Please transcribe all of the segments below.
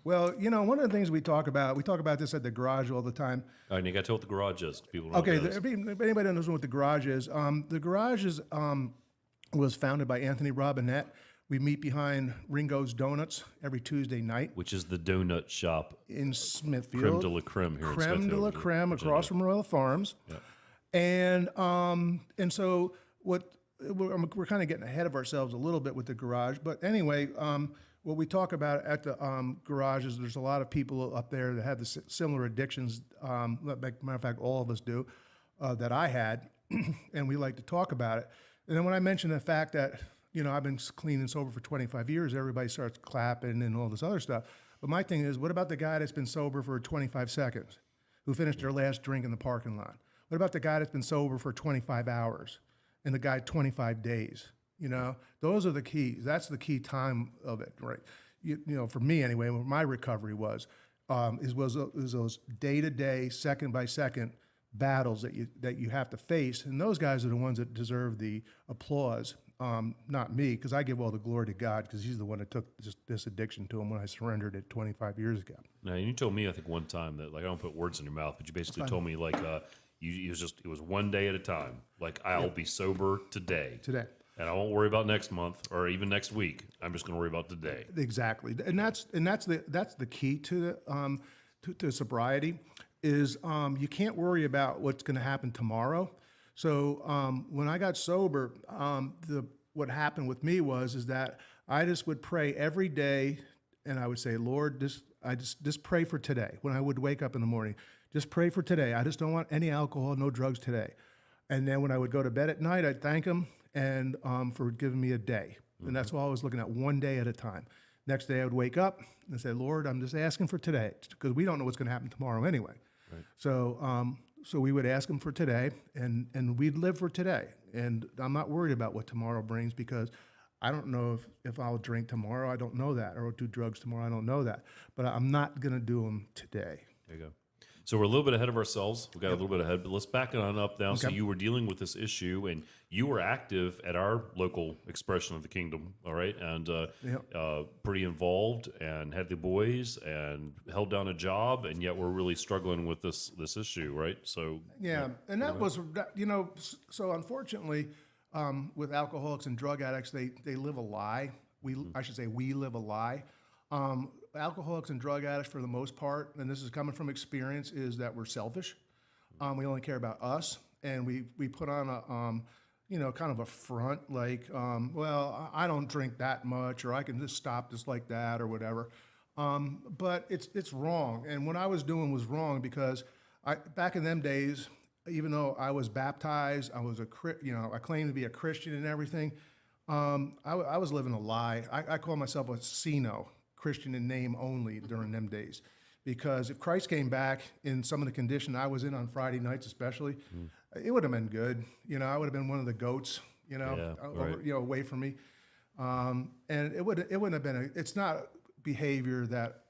Well, one of the things we talk about this at the garage all the time. All right, and you got to tell what the garage is. People don't know Okay, what that is. if anybody knows what the garage is, was founded by Anthony Robinette. We meet behind Ringo's Donuts every Tuesday night Which is the donut shop, in Smithfield. creme de la creme here in Creme Smithfield. de la creme Virginia. across from Royal Farms. Yeah. And so we're kind of getting ahead of ourselves a little bit with the garage. But anyway, what we talk about at the garage is there's a lot of people up there that have the similar addictions. Matter of fact, all of us do, that I had, and we like to talk about it. And then when I mention the fact that, I've been clean and sober for 25 years, everybody starts clapping and all this other stuff. But my thing is, what about the guy that's been sober for 25 seconds, who finished their last drink in the parking lot? What about the guy that's been sober for 25 hours and the guy 25 days? Those are the keys. That's the key time of it, right? For me anyway, what my recovery was those day-to-day, second-by-second battles that you have to face, and those guys are the ones that deserve the applause, not me, because I give all the glory to God, because He's the one that took this addiction to Him when I surrendered it 25 years ago. Now, you told me, I think, one time that, I don't put words in your mouth, but you basically told me, it was one day at a time. I'll be sober today. And I won't worry about next month or even next week. I'm just going to worry about today. Exactly, and that's the key to to sobriety is you can't worry about what's going to happen tomorrow. So when I got sober, what happened with me is that I just would pray every day, and I would say, Lord, just pray for today. When I would wake up in the morning, just pray for today. I just don't want any alcohol, no drugs today. And then when I would go to bed at night, I'd thank Him and for giving me a day. And that's all I was looking at, one day at a time. Next day I would wake up and say, Lord, I'm just asking for today, because we don't know what's going to happen tomorrow anyway. Right. So we would ask Him for today, and we'd live for today. And I'm not worried about what tomorrow brings, because I don't know if I'll drink tomorrow. I don't know that. Or do drugs tomorrow. I don't know that. But I'm not going to do them today. There you go. So we're a little bit ahead of ourselves. We got a little bit ahead, but let's back it on up now. Okay. So you were dealing with this issue, and you were active at our local expression of the kingdom, all right, and pretty involved, and had the boys, and held down a job, and yet we're really struggling with this issue, right? So and that was, so unfortunately, with alcoholics and drug addicts, they live a lie. We live a lie. Alcoholics and drug addicts, for the most part, and this is coming from experience, is that we're selfish. We only care about us, and we put on a kind of a front, well, I don't drink that much, or I can just stop just like that, or whatever. But it's wrong, and what I was doing was wrong, because back in them days, even though I was baptized, I claimed to be a Christian and everything. I was living a lie. I call myself a CINO, Christian in name only, during them days. Because if Christ came back in some of the condition I was in on Friday nights especially, it would have been good. I would have been one of the goats, away from me. And it wouldn't have been, it's not behavior that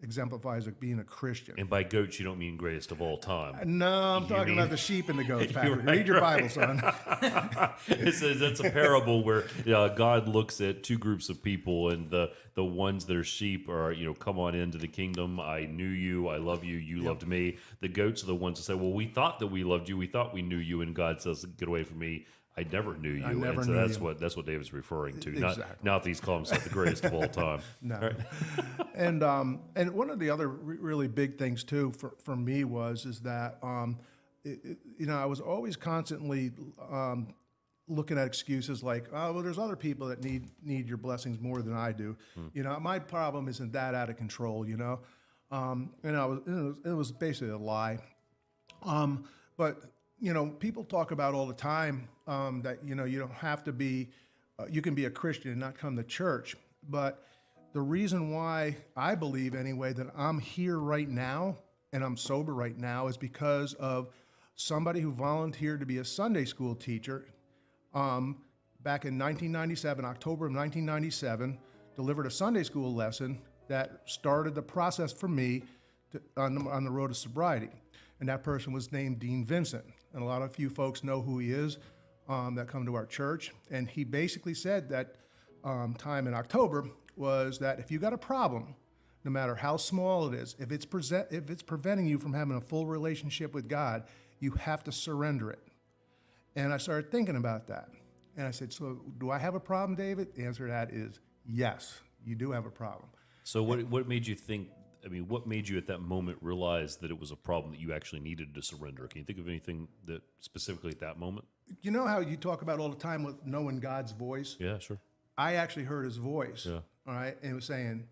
exemplifies being a Christian. And by goats, you don't mean greatest of all time. No, I'm talking about the sheep and the goats, Patrick. Read your Bible, son. It says that's a parable where God looks at two groups of people, and the ones that are sheep are, come on into the kingdom. I knew you. I love you. You loved me. The goats are the ones that say, well, we thought that we loved you. We thought we knew you. And God says, get away from me. I never knew you. And so that's what David's referring to. Exactly. Not these call himself the greatest of all time. No. Right? And one of the other really big things too for me is that I was always constantly looking at excuses like, oh, well, there's other people that need your blessings more than I do. My problem isn't that out of control. And it was basically a lie. But people talk about all the time that, you don't have to be, you can be a Christian and not come to church. But the reason why I believe anyway that I'm here right now and I'm sober right now is because of somebody who volunteered to be a Sunday school teacher back in 1997, October of 1997, delivered a Sunday school lesson that started the process for me on the road to sobriety. And that person was named Dean Vincent. And a lot of you folks know who he is that come to our church. And he basically said that time in October was that if you got a problem, no matter how small it is, if it's preventing you from having a full relationship with God, you have to surrender it. And I started thinking about that. And I said, so do I have a problem, David? The answer to that is yes, you do have a problem. So what made you think? I mean, what made you at that moment realize that it was a problem that you actually needed to surrender? Can you think of anything that specifically at that moment? You know how you talk about all the time with knowing God's voice? Yeah, sure. I actually heard his voice. Yeah. All right. And it was saying,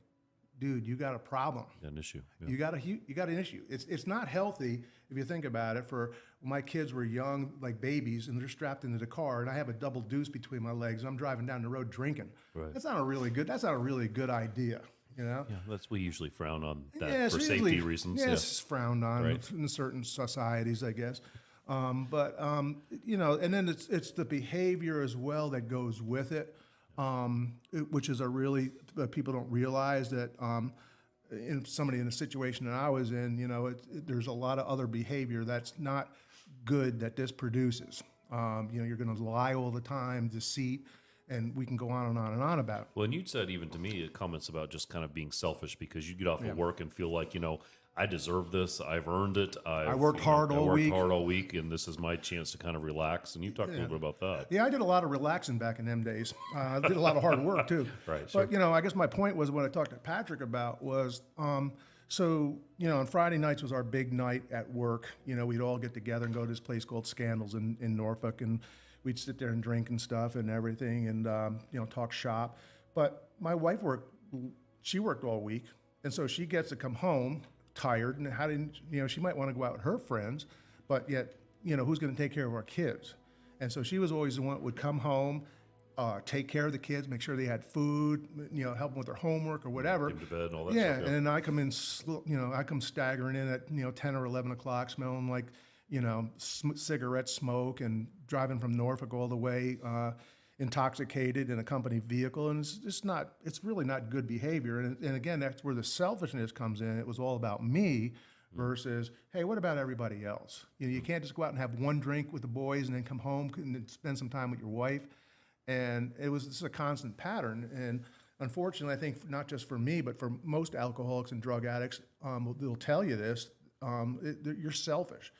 dude, you got a problem. Got an issue. Yeah. You got an issue. It's not healthy if you think about it. For when my kids were young, like babies, and they're strapped into the car, and I have a double deuce between my legs, and I'm driving down the road drinking. Right. That's not a really good idea. You know. Yeah, we usually frown on that Yeah, for it's safety usually- reasons. Yeah, Yeah. it's frowned on Right. in certain societies, I guess. You know, and then it's the behavior as well that goes with it, which is people don't realize that in somebody in the situation that I was in, you know, there's a lot of other behavior that's not good that this produces. You know, you're going to lie all the time, deceit, and we can go on and on and on about it. Well, and you'd said even to me comments about just kind of being selfish because you get off of work and feel like, you know, I deserve this. I've earned it. I worked hard all week. hard all week, and this is my chance to kind of relax. And you talked a little bit about that. Yeah, I did a lot of relaxing back in them days. I did a lot of hard work too. Right, But you know, I guess my point was what I talked to Patrick about was, so you know, on Friday nights was our big night at work. You know, we'd all get together and go to this place called Scandals in Norfolk, and we'd sit there and drink and stuff and everything, and you know, talk shop. But my wife she worked all week, and so she gets to come home tired, and you know, she might want to go out with her friends, but yet, you know, who's going to take care of our kids? And so she was always the one that would come home, take care of the kids, make sure they had food, you know, help them with their homework or whatever. Get them to bed and all that Yeah, stuff. and then I come in, you know, I come staggering in at, you know, 10 or 11 o'clock, smelling like, you know, cigarette smoke, and driving from Norfolk all the way, intoxicated in a company vehicle, and it's really not good behavior. And again, that's where the selfishness comes in. It was all about me versus, hey, what about everybody else? You know, you can't just go out and have one drink with the boys and then come home and then spend some time with your wife. And this is a constant pattern. And unfortunately, I think not just for me, but for most alcoholics and drug addicts, they'll tell you this, you're selfish.